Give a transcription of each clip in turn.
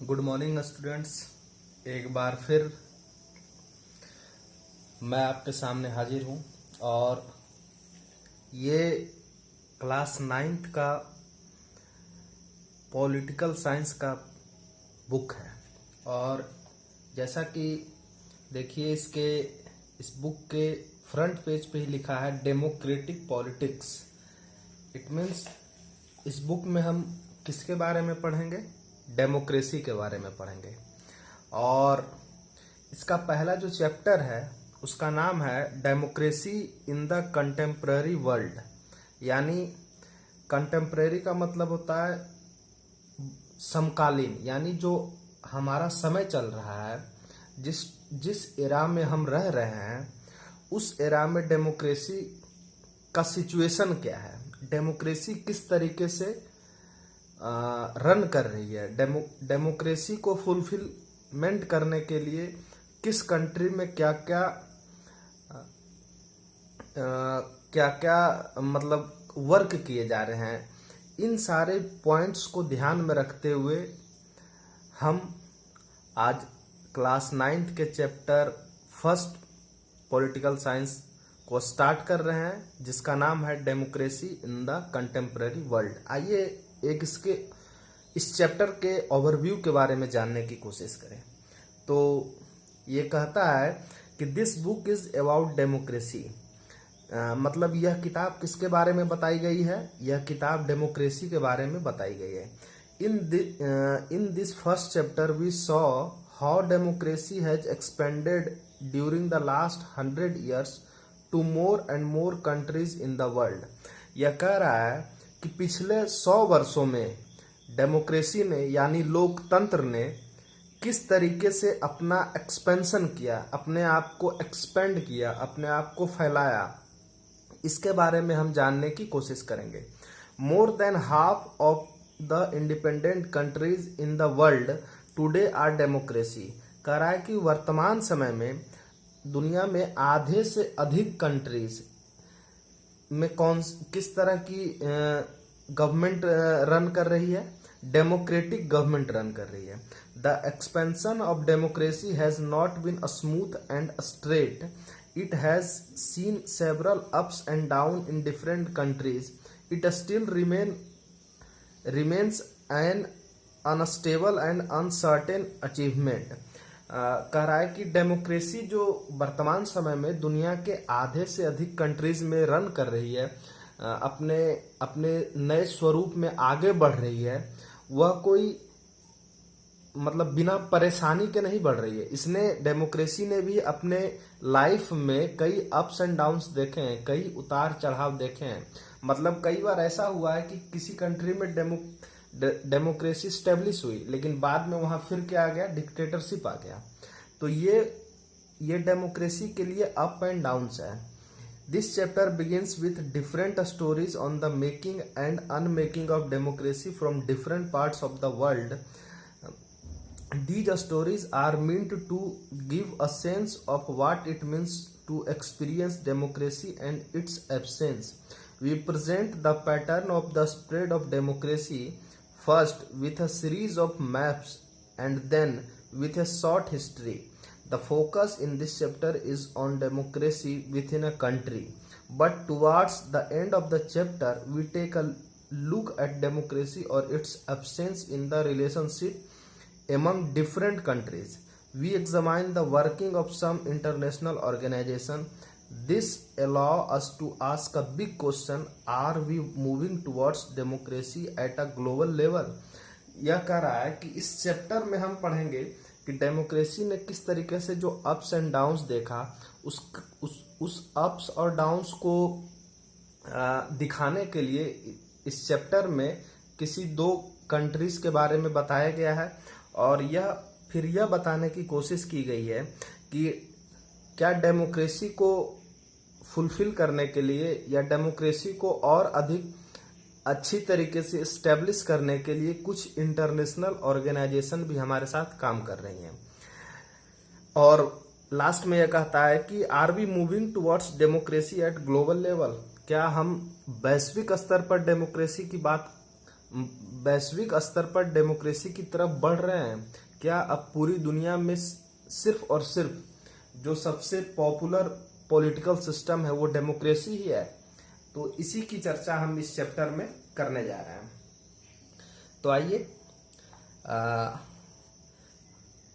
Good morning students. एक बार फिर मैं आपके सामने हाजिर हूँ और ये क्लास 9th का पॉलिटिकल साइंस का बुक है। और जैसा कि देखिए इस बुक के फ्रंट पेज पे ही लिखा है डेमोक्रेटिक पॉलिटिक्स। इट मीन्स इस बुक में हम किसके बारे में पढ़ेंगे? डेमोक्रेसी के बारे में पढ़ेंगे। और इसका पहला जो चैप्टर है उसका नाम है democracy in the contemporary world. यानी कंटेम्प्रेरी का मतलब होता है समकालीन, यानी जो हमारा समय चल रहा है, जिस एरा में हम रह रहे हैं, उस एरा में डेमोक्रेसी का सिचुएशन क्या है, डेमोक्रेसी किस तरीके से रन कर रही है, डेमोक्रेसी को फुलफिलमेंट करने के लिए किस कंट्री में क्या क्या मतलब वर्क किए जा रहे हैं। इन सारे पॉइंट्स को ध्यान में रखते हुए हम आज क्लास 9th के चैप्टर फर्स्ट पॉलिटिकल साइंस को स्टार्ट कर रहे हैं, जिसका नाम है democracy in the contemporary world. आइए इस चैप्टर के ओवरव्यू के बारे में जानने की कोशिश करें। तो ये कहता है कि this book is about democracy. मतलब यह किताब किसके बारे में बताई गई है? यह किताब डेमोक्रेसी के बारे में बताई गई है। In this first chapter we saw how democracy has expanded during the last 100 years to more and more countries in the world. यह कह रहा है कि पिछले 100 वर्षों में डेमोक्रेसी ने यानी लोकतंत्र ने किस तरीके से अपना एक्सपेंशन किया, अपने आप को एक्सपेंड किया, अपने आप को फैलाया, इसके बारे में हम जानने की कोशिश करेंगे। More than half of the independent countries in the world today are democracy. कह रहा है कि वर्तमान समय में दुनिया में आधे से अधिक कंट्रीज में किस तरह की गवर्नमेंट रन कर रही है? डेमोक्रेटिक गवर्नमेंट रन कर रही है। The expansion of democracy has not been smooth and straight. It has seen several ups and down in different countries. It still remains an unstable and uncertain achievement. कह रहा है कि democracy जो वर्तमान समय में दुनिया के आधे से अधिक कंट्रीज में रन कर रही है, अपने नए स्वरूप में आगे बढ़ रही है, वह कोई मतलब बिना परेशानी के नहीं बढ़ रही है। डेमोक्रेसी ने भी अपने लाइफ में कई अप्स एंड डाउन्स देखे हैं, कई उतार चढ़ाव देखे हैं। मतलब कई बार ऐसा हुआ है कि किसी कंट्री में डेमोक्रेसी स्टेब्लिश हुई, लेकिन बाद में वहां फिर क्या आ गया? डिक्टेटरशिप आ गया। तो ये डेमोक्रेसी के लिए अप एंड डाउन्स है। This chapter begins with different stories on the making and unmaking of democracy from different parts of the world. These stories are meant to give a sense of what it means to experience democracy and its absence. We present the pattern of the spread of democracy, first with a series of maps and then with a short history. The focus in this chapter is on democracy within a country, but towards the end of the chapter we take a look at democracy or its absence in the relationship among different countries. We examine the working of some international organization. This allows us to ask a big question: are we moving towards democracy at a global level? यह कह रहा है कि इस chapter में हम पढ़ेंगे कि डेमोक्रेसी ने किस तरीके से जो अप्स एंड डाउन्स देखा, उस अप्स और डाउन्स को दिखाने के लिए इस चैप्टर में किसी 2 कंट्रीज के बारे में बताया गया है। और यह बताने की कोशिश की गई है कि क्या डेमोक्रेसी को फुलफिल करने के लिए या डेमोक्रेसी को और अधिक अच्छी तरीके से एस्टेब्लिश करने के लिए कुछ इंटरनेशनल ऑर्गेनाइजेशन भी हमारे साथ काम कर रही हैं। और लास्ट में यह कहता है कि are we moving towards democracy at global level. क्या हम वैश्विक स्तर पर डेमोक्रेसी की बात वैश्विक स्तर पर डेमोक्रेसी की तरफ बढ़ रहे हैं? क्या अब पूरी दुनिया में सिर्फ और सिर्फ जो सबसे पॉपुलर पॉलिटिकल सिस्टम है वो डेमोक्रेसी ही है? तो इसी की चर्चा हम इस चैप्टर में करने जा रहे हैं। तो आइए,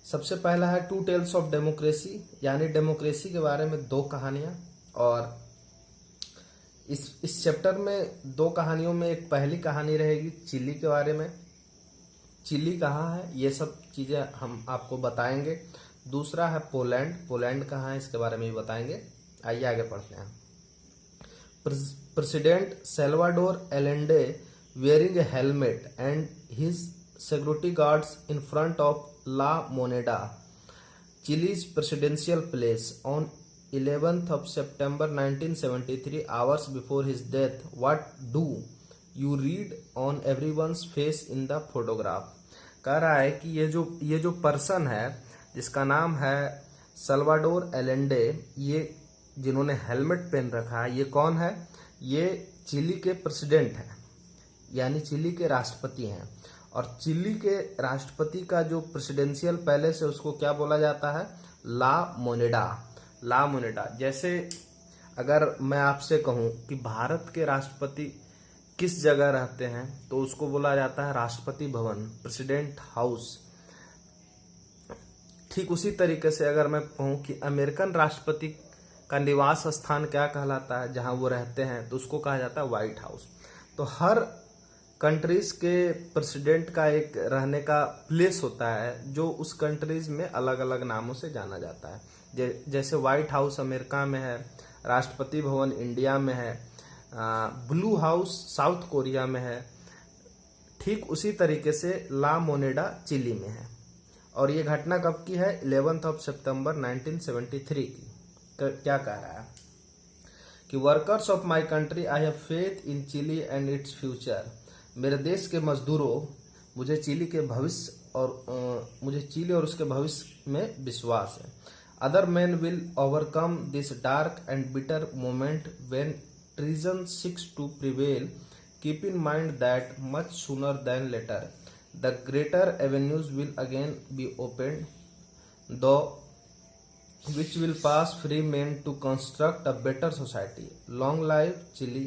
सबसे पहला है टू टेल्स ऑफ डेमोक्रेसी, यानी डेमोक्रेसी के बारे में दो कहानियां। और इस चैप्टर में दो कहानियों में एक पहली कहानी रहेगी चिली के बारे में, चिली कहाँ है ये सब चीज़ें हम आपको बताएंगे। दूसरा है पोलैंड, पोलैंड कहाँ है इसके बारे में भी बताएंगे। आइए आगे पढ़ते हैं। President Salvador Allende wearing a helmet and his security guards in front of La Moneda, Chile's presidential palace on 11th of September 1973, hours before his death. What do you read on everyone's face in the photograph? कह रहा है कि ये जो person है जिसका नाम है सल्वाडोर एलेंडे, ये जिन्होंने हेलमेट पहन रखा है, ये कौन है? ये चिली के प्रेसिडेंट हैं, यानी चिली के राष्ट्रपति हैं। और चिली के राष्ट्रपति का जो प्रेसिडेंशियल पैलेस है उसको क्या बोला जाता है? ला मोनेडा। ला मोनेडा। जैसे अगर मैं आपसे कहूं कि भारत के राष्ट्रपति किस जगह रहते हैं तो उसको बोला जाता है राष्ट्रपति भवन, प्रेसिडेंट हाउस। ठीक उसी तरीके से अगर मैं कहूं कि अमेरिकन राष्ट्रपति का निवास स्थान क्या कहलाता है, जहां वो रहते हैं, तो उसको कहा जाता है व्हाइट हाउस। तो हर कंट्रीज के प्रेसिडेंट का एक रहने का प्लेस होता है जो उस कंट्रीज में अलग अलग नामों से जाना जाता है। जैसे व्हाइट हाउस अमेरिका में है, राष्ट्रपति भवन इंडिया में है, ब्लू हाउस साउथ कोरिया में है। ठीक उसी तरीके से ला मोनेडा चिली में है। और ये घटना कब की है? 11 सितंबर 1973 की। क्या कह रहा है कि workers of my country, I have faith in Chile and its future. मेरे देश के मजदूरों, मुझे चिली के भविष्य और उसके भविष्य में विश्वास है। Other man will overcome this dark and bitter moment when treason seeks to prevail. Keep in mind that much sooner than later the greater avenues will again be opened, through which will pass free men to construct a better society. Long live Chile,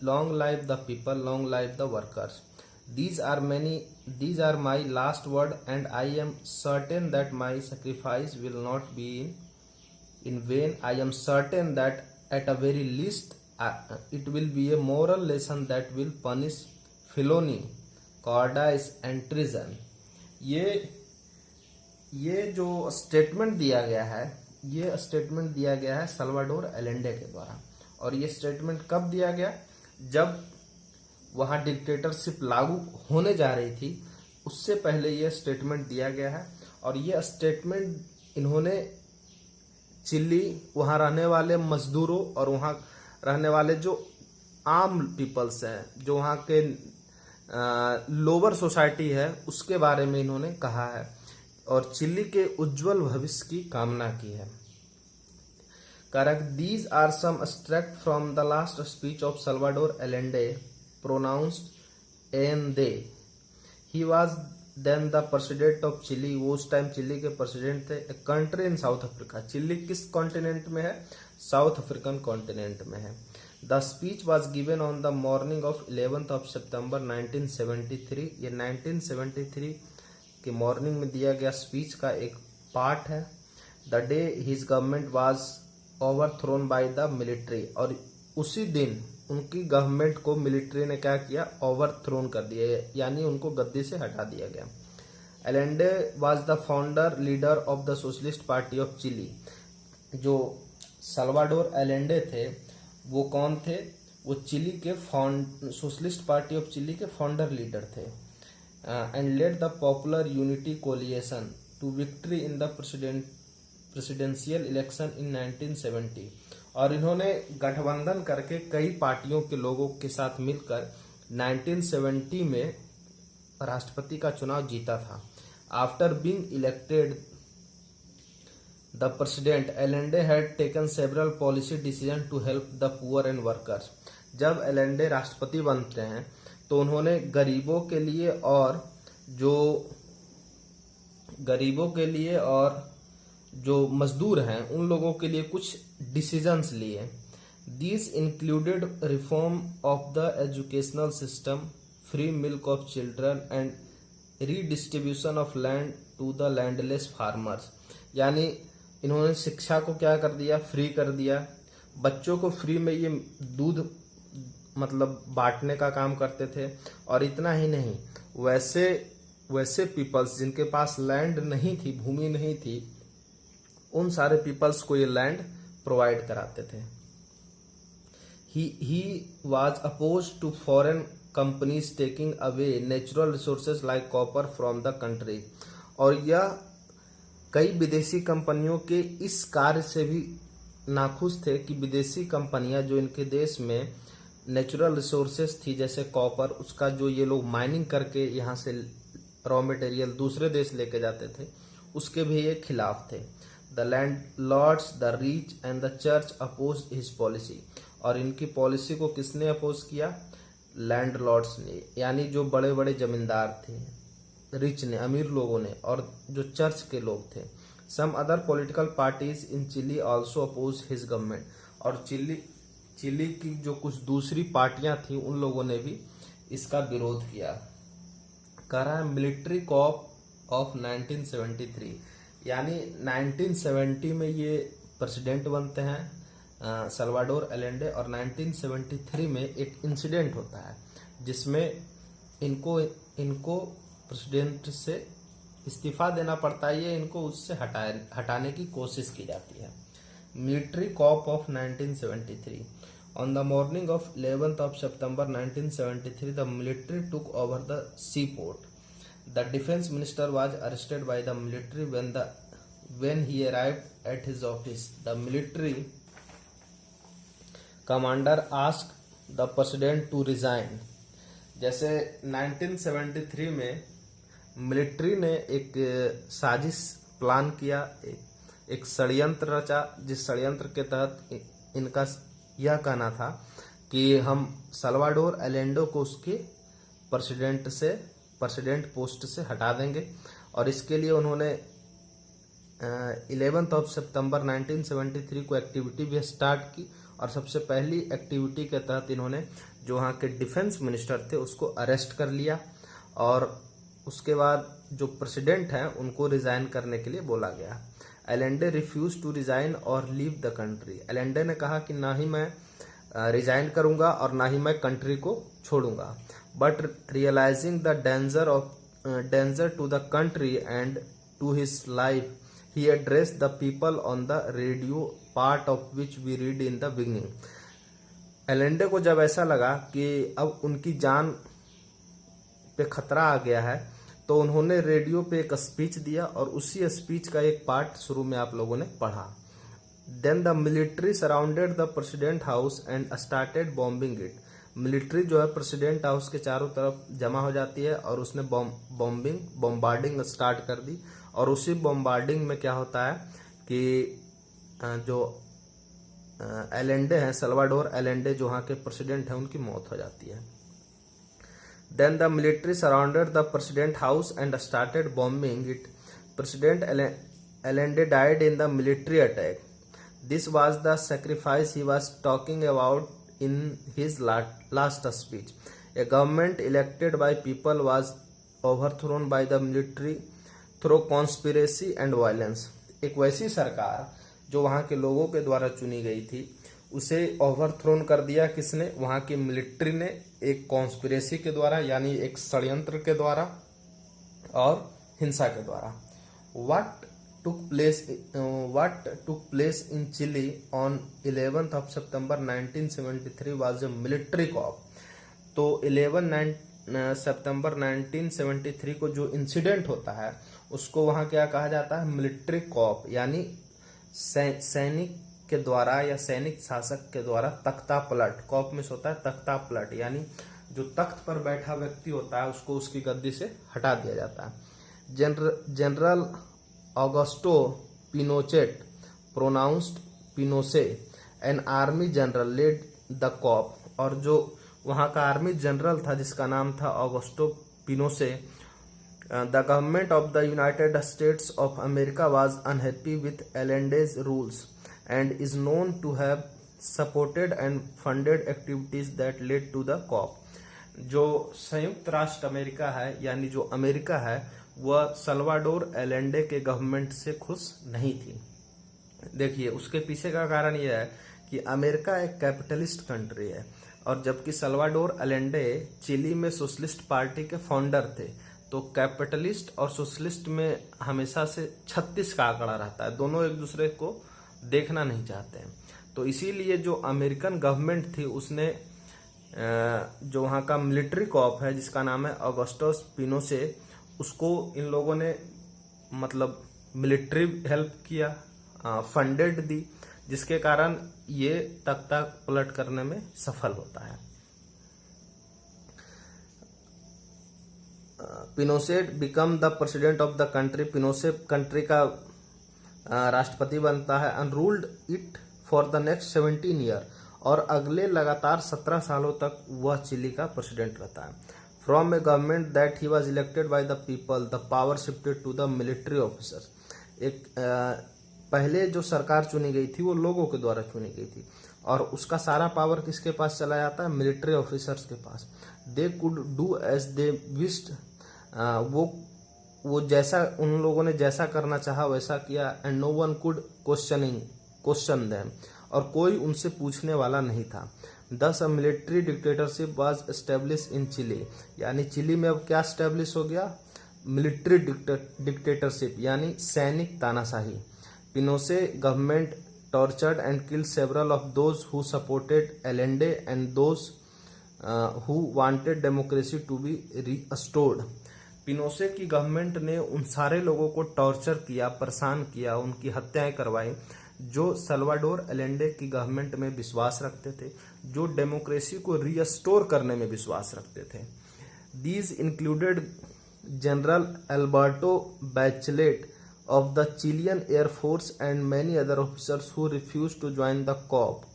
long live the people, long live the workers. These are my last word, and I am certain that my sacrifice will not be in vain. I am certain that at a very least it will be a moral lesson that will punish felony, cowardice and treason. ये जो statement दिया गया है, ये statement दिया गया है Salvador Allende के द्वारा। और ये स्टेटमेंट कब दिया गया? जब वहां डिक्टेटरशिप लागू होने जा रही थी, उससे पहले ये स्टेटमेंट दिया गया है। और ये स्टेटमेंट इन्होंने चिली, वहां रहने वाले मजदूरों और वहां रहने वाले जो आम पीपल्स हैं, जो वहां के लोअर सोसाइटी है, उसके बारे में इन्होंने कहा है और चिली के उज्जवल भविष्य की कामना की है। Correct. These are some extract from the last speech of Salvador Allende, pronounced en they. He was then the president of Chile. वो उस टाइम चिली के प्रेसिडेंट थे। A country in South Africa. Chile किस continent में है? South African continent में है। The speech was given on the morning of 11th of September 1973. ये 1973 कि मॉर्निंग में दिया गया स्पीच का एक पार्ट है। The day his government was overthrown by the military. और उसी दिन उनकी गवर्नमेंट को मिलिट्री ने क्या किया? ओवरथ्रोन कर दिया, यानी उनको गद्दी से हटा दिया गया। Allende was the founder leader of the Socialist Party of Chile. जो सल्वाडोर एलेंडे थे वो कौन थे? वो चिली के सोशलिस्ट पार्टी ऑफ चिली के फाउंडर लीडर थे। And led the Popular Unity Coalition to victory in the presidential election in 1970। और इन्होंने गठबंधन करके कई पार्टियों के लोगों के साथ मिलकर 1970 में राष्ट्रपति का चुनाव जीता था। After being elected the president, Allende had taken several policy decision to help the poor and workers. जब एलेंडे राष्ट्रपति बनते हैं तो उन्होंने गरीबों के लिए और जो मजदूर हैं उन लोगों के लिए कुछ डिसीजंस लिए। These included reform of the educational system, free milk of children and redistribution of land to the landless farmers. यानी इन्होंने शिक्षा को क्या कर दिया, फ्री कर दिया। बच्चों को फ्री में ये दूध मतलब बांटने का काम करते थे। और इतना ही नहीं, वैसे पीपल्स जिनके पास लैंड नहीं थी, भूमि नहीं थी, उन सारे पीपल्स को ये लैंड प्रोवाइड कराते थे। He was oppose to foreign companies taking away natural resources like copper from the country. और यह कई विदेशी कंपनियों के इस कार्य से भी नाखुश थे कि विदेशी कंपनियां जो इनके देश में नेचुरल रिसोर्सेज थी जैसे कॉपर, उसका जो ये लोग माइनिंग करके यहाँ से रॉ मटेरियल दूसरे देश लेके जाते थे, उसके भी ये खिलाफ थे। The landlords, the rich and the church oppose his policy. और इनकी पॉलिसी को किसने अपोज किया? लैंड लॉर्ड्स ने, यानी जो बड़े बड़े जमींदार थे, रिच ने, अमीर लोगों ने, और जो चर्च के लोग थे। Some other political parties in Chile also oppose his government. और चिली की जो कुछ दूसरी पार्टियां थी उन लोगों ने भी इसका विरोध किया। कह रहा है मिलिट्री कॉप ऑफ 1973, यानी 1970 में ये प्रेसिडेंट बनते हैं सल्वाडोर एलेंडे। और 1973 में एक इंसिडेंट होता है जिसमें इनको प्रेसिडेंट से इस्तीफा देना पड़ता है, ये इनको उससे हटाने की कोशिश की जाती है। Military corp of 1973। On the morning of 11th of September 1973 the military took over the seaport. The defense minister was arrested by the military when he arrived at his office. The military commander asked the president to resign. जैसे 1973 में military ने एक साजिश plan किया, एक षड्यंत्र रचा, जिस षड्यंत्र के तहत इनका यह कहना था कि हम सल्वाडोर एलेंडो को उसके प्रेसिडेंट पोस्ट से हटा देंगे। और इसके लिए उन्होंने 11th of September 1973 को एक्टिविटी भी स्टार्ट की। और सबसे पहली एक्टिविटी के तहत इन्होंने जो वहाँ के डिफेंस मिनिस्टर थे उसको अरेस्ट कर लिया। और उसके बाद जो प्रेसिडेंट हैं उनको रिजाइन करने के लिए बोला गया। एलेंडे रिफ्यूज टू रिजाइन और लीव द कंट्री। एलेंडे ने कहा कि ना ही मैं रिजाइन करूंगा और ना ही मैं कंट्री को छोड़ूंगा। But realising the danger to the country and to his life he addressed the people on the radio, part of which we read in the beginning. Allende को जब ऐसा लगा कि अब उनकी जान पे खतरा आ गया है तो उन्होंने रेडियो पे एक स्पीच दिया और उसी स्पीच का एक पार्ट शुरू में आप लोगों ने पढ़ा। Then the military surrounded the president house and started bombing it. Military जो है प्रेसिडेंट हाउस के चारों तरफ जमा हो जाती है और उसने बॉम्बार्डिंग स्टार्ट कर दी। और उसी बॉम्बार्डिंग में क्या होता है कि जो एलेंडे हैं, सल्वाडोर एलेंडे जो वहाँ के प्रेसिडेंट हैं, उनकी मौत हो जाती है। Then the military surrounded the president house and started bombing it. President Allende died in the military attack. This was the sacrifice he was talking about in his last speech. A government elected by people was overthrown by the military through conspiracy and violence. एक वैसी सरकार जो वहाँ के लोगों के द्वारा चुनी गई थी उसे ओवरथ्रोन कर दिया किसने? वहाँ की मिलिट्री ने, एक कॉन्स्पिरेसी के द्वारा यानी एक षड्यंत्र के द्वारा और हिंसा के द्वारा। What took place in Chile on 11th of September 1973 was a military coup. तो 11 सितंबर 1973 को जो इंसिडेंट होता है उसको वहाँ क्या कहा जाता है? मिलिट्री कॉप, यानी सैनिक के द्वारा या सैनिक शासक के द्वारा तख्ता पलट। कॉप में होता है तख्ता पलट, यानी जो तख्त पर बैठा व्यक्ति होता है उसको उसकी गद्दी से हटा दिया जाता है। General Augusto Pinochet pronounced Pinochet an army general led the coup. और जो वहाँ का आर्मी जनरल था जिसका नाम था Augusto Pinochet. The government of the United States of America was unhappy with Allende's rules and is known to have supported and funded activities that led to the coup. जो संयुक्त राष्ट्र America है यानी जो अमेरिका है वह Salvador Allende के government से खुश नहीं थी। देखिए उसके पीछे का कारण यह है कि अमेरिका एक कैपिटलिस्ट कंट्री है और जबकि सल्वाडोर एलेंडे चिली में सोशलिस्ट पार्टी के फाउंडर थे। तो कैपिटलिस्ट और सोशलिस्ट में हमेशा से 36 का आंकड़ा रहता है, दोनों एक दूसरे को देखना नहीं चाहते हैं। तो इसीलिए जो अमेरिकन गवर्नमेंट थी उसने जो वहाँ का मिलिट्री कॉप है जिसका नाम है ऑगस्टस पिनोसे, उसको इन लोगों ने मतलब मिलिट्री हेल्प किया, फंडेड दी, जिसके कारण ये तख्ता पलट करने में सफल होता है। Pinochet become the president of the country. Pinochet country का राष्ट्रपति बनता है and ruled it for the next 17 year, और अगले लगातार 17 सालों तक वह चिली का प्रेसिडेंट रहता है। From a government that he was elected by the people the power shifted to the military officers. एक पहले जो सरकार चुनी गई थी वो लोगों के द्वारा चुनी गई थी और उसका सारा पावर किसके पास चला जाता है? मिलिट्री ऑफिसर्स के पास। They could do as they wished, वो जैसा उन लोगों ने जैसा करना चाहा वैसा किया। And no one could question them, और कोई उनसे पूछने वाला नहीं था। Thus a military dictatorship was establish in Chile, यानी चिली में अब क्या एस्टेब्लिश हो गया? मिलिट्री डिक्टेटरशिप यानी सैनिक तानाशाही। पिनोसे government tortured and killed several of those who supported Allende and those who wanted democracy to be restored। पिनोसे की गवर्नमेंट ने उन सारे लोगों को टॉर्चर किया, परेशान किया, उनकी हत्याएं करवाई जो सल्वाडोर एलेंडे की गवर्नमेंट में विश्वास रखते थे, जो डेमोक्रेसी को रीस्टोर करने में विश्वास रखते थे। These included general Alberto Bachelet of the Chilean Air Force and many other officers who refused to join the corps।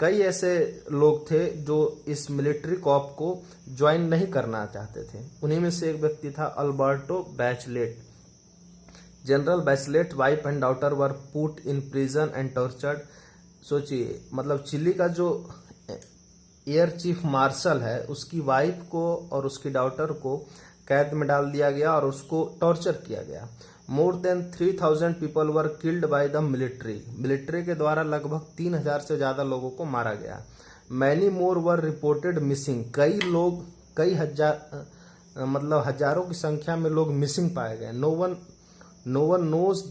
कई ऐसे लोग थे जो इस मिलिट्री कॉप को ज्वाइन नहीं करना चाहते थे। उन्हीं में से एक व्यक्ति था Alberto Bachelet. General Bachelet wife and daughter were put in prison and tortured. सोचिए, मतलब चिली का जो एयर चीफ मार्शल है उसकी वाइफ को और उसकी डॉटर को कैद में डाल दिया गया और उसको टॉर्चर किया गया। More than 3000 people were killed by the military. Military के द्वारा लगभग 3000 से ज्यादा लोगों को मारा गया। मैनी मोर वर रिपोर्टेड मिसिंग। कई लोग, कई हजार, मतलब हजारों की संख्या में लोग मिसिंग पाए गए। No one knows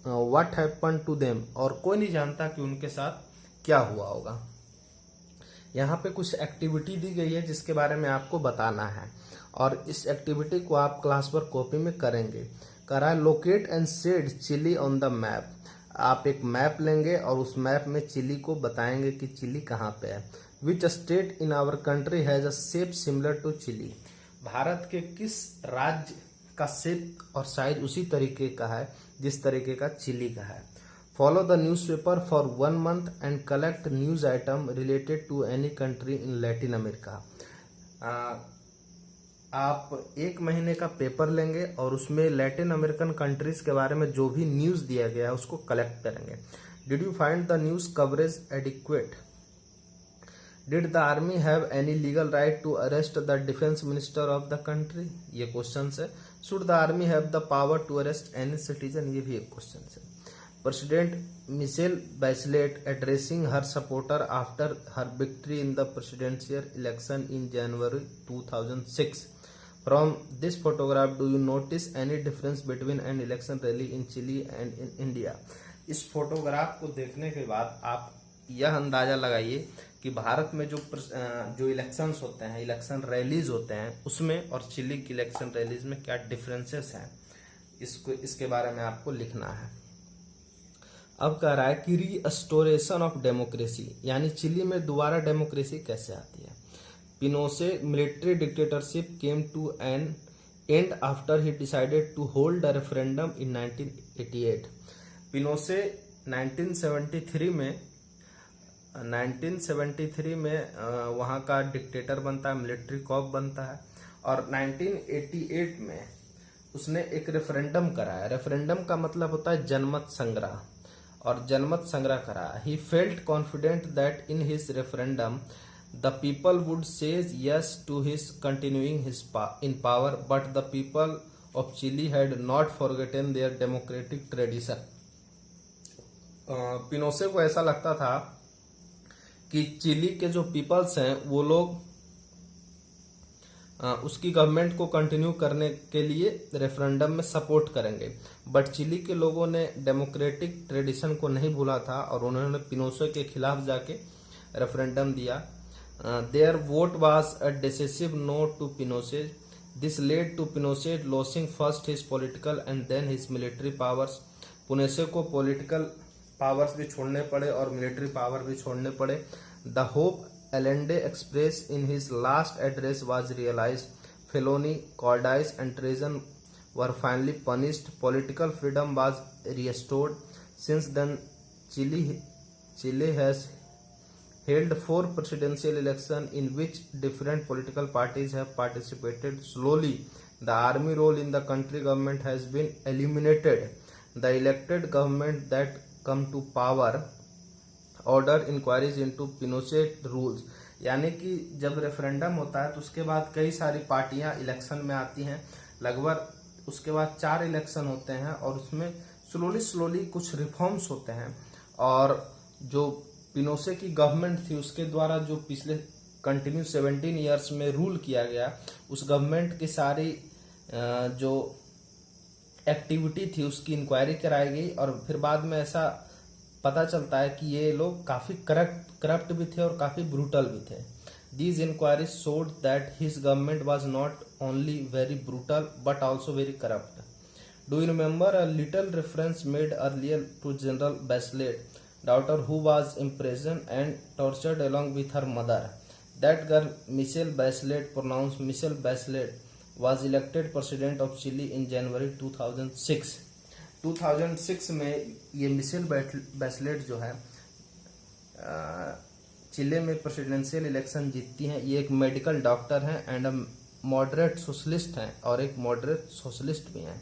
what happen to them, और कोई नहीं जानता कि उनके साथ क्या हुआ होगा। यहाँ पे कुछ एक्टिविटी दी गई है जिसके बारे में आपको बताना है और इस एक्टिविटी को आप क्लास वर्क कॉपी में करेंगे। करा locate and shade Chile on the map. आप एक मैप लेंगे और उस मैप में चिली को बताएंगे कि चिली कहाँ पे है। Which state in our country has a shape similar to Chile. भारत के किस राज्य का शेप और साइज उसी तरीके का है जिस तरीके का चिली का है। Follow the newspaper for 1 month and collect news item related to any country in Latin America. आप 1 महीने का पेपर लेंगे और उसमें लैटिन अमेरिकन कंट्रीज के बारे में जो भी न्यूज दिया गया है उसको कलेक्ट करेंगे। Did you find the news coverage adequate? Did the army have any legal right to arrest the defence minister of the country? ये क्वेश्चन है। Should the army have the power to arrest any citizen? ये भी एक question है। President Michelle Bachelet addressing her supporter after her victory in the presidential election in January 2006। From this photograph, do you notice any difference between an election rally in Chile and in India? इस photograph को देखने के बाद आप यह अंदाजा लगाइए कि भारत में जो इलेक्शंस होते हैं, इलेक्शन रैलीज होते हैं, उसमें और चिली की इलेक्शन रैलीज में क्या डिफरेंसेस हैं, इसके बारे में आपको लिखना है। अब कह रहा है कि रीस्टोरेशन ऑफ डेमोक्रेसी, यानी चिली में दोबारा डेमोक्रेसी कैसे आती है। Pinochet military dictatorship came to an end after he decided to hold a referendum in 1988। Pinochet 1973 में 1973 में वहाँ का डिक्टेटर बनता है, मिलिट्री कॉप बनता है, और 1988 में उसने एक रेफरेंडम कराया। रेफरेंडम का मतलब होता है जनमत संग्रह, और जनमत संग्रह कराया। He felt confident that in his referendum the people would say yes to his continuing his in power, but the people of Chile had not forgotten their democratic tradition. Pinochet को ऐसा लगता था कि चिली के जो peoples हैं वो लोग उसकी गवर्नमेंट को कंटिन्यू करने के लिए रेफरेंडम में सपोर्ट करेंगे, बट चिली के लोगों ने डेमोक्रेटिक ट्रेडिशन को नहीं भूला था और उन्होंने पिनोसे के खिलाफ जाके रेफरेंडम दिया। Their vote was a decisive no to Pinochet. This led to Pinochet losing first his political and then his military powers. Pinochet को पॉलिटिकल पावर्स भी छोड़ने पड़े और मिलिट्री पावर भी छोड़ने पड़े। The hope Allende expressed in his last address was realized. Felony, cowardice, and treason were finally punished. Political freedom was restored. Since then, Chile has held 4 presidential elections in which different political parties have participated. Slowly, the army role in the country government has been eliminated. The elected government that come to power order inquiries into Pinochet rules. यानी कि जब referendum होता है तो उसके बाद कई सारी पार्टियां इलेक्शन में आती हैं। लगभग उसके बाद 4 इलेक्शन होते हैं और उसमें स्लोली कुछ रिफॉर्म्स होते हैं। और जो पिनोसे की गवर्नमेंट थी उसके द्वारा जो पिछले कंटिन्यू 17 ईयर्स में रूल किया गया, उस गवर्नमेंट की सारी जो एक्टिविटी थी उसकी इंक्वायरी कराई गई। और फिर बाद में ऐसा पता चलता है कि ये लोग काफी करप्ट भी थे और काफी ब्रूटल भी थे। These inquiries showed that his government was not only very brutal but also very corrupt. Do you remember a little reference made earlier to General Bachelet, daughter who was imprisoned and tortured along with her mother? That girl, Michelle Bachelet, pronounced Michelle Bachelet, was elected president of Chile in January 2006. 2006 में ये Michel Bachelet जो है चिले में presidential election जीतती हैं। ये एक medical doctor हैं एंड मॉडरेट सोशलिस्ट हैं और एक मॉडरेट सोशलिस्ट भी हैं।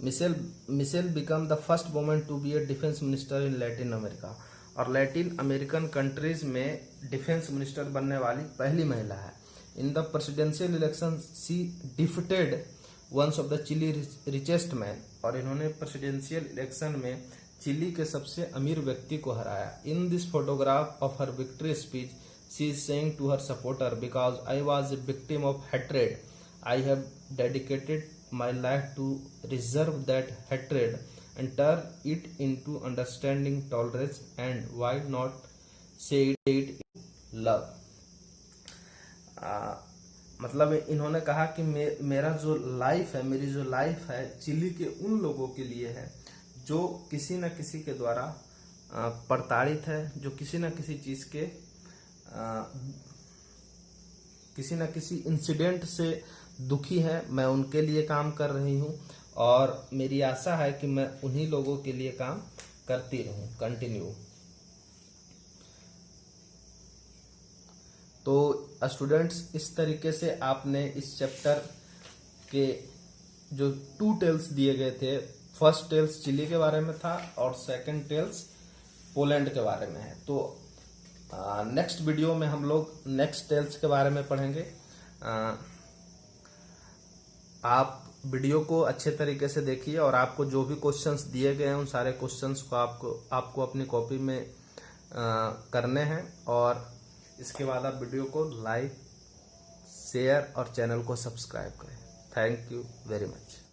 Michelle become the first woman to be a defence minister in Latin America, और लैटिन अमेरिकन कंट्रीज में डिफेंस मिनिस्टर बनने वाली पहली महिला है। In the presidential election she defeated one of the Chile richest man, और इन्होंने प्रेसिडेंशियल इलेक्शन में चिली के सबसे अमीर व्यक्ति को हराया। In this photograph of her victory speech she is saying to her supporter, because I was a victim of hatred, I have dedicated my life to reserve that hatred and turn it into understanding, tolerance and why not say it love. मतलब इन्होंने कहा कि मेरा जो life है, मेरी जो life है चिली के उन लोगों के लिए है जो किसी न किसी के द्वारा प्रताड़ित है, जो किसी न किसी चीज के किसी न किसी इंसिडेंट से दुखी है। मैं उनके लिए काम कर रही हूँ और मेरी आशा है कि मैं उन्हीं लोगों के लिए काम करती रहूं कंटिन्यू। तो स्टूडेंट्स, इस तरीके से आपने इस चैप्टर के जो 2 टेल्स दिए गए थे, फर्स्ट टेल्स चिली के बारे में था और सेकंड टेल्स पोलैंड के बारे में है। तो नेक्स्ट वीडियो में हम लोग नेक्स्ट टेल्स के बारे में पढ़ेंगे। आप वीडियो को अच्छे तरीके से देखिए और आपको जो भी क्वेश्चंस दिए गए हैं उन सारे क्वेश्चंस को आपको अपनी कॉपी में करने हैं, और इसके बाद आप वीडियो को लाइक, शेयर और चैनल को सब्सक्राइब करें। Thank you very much.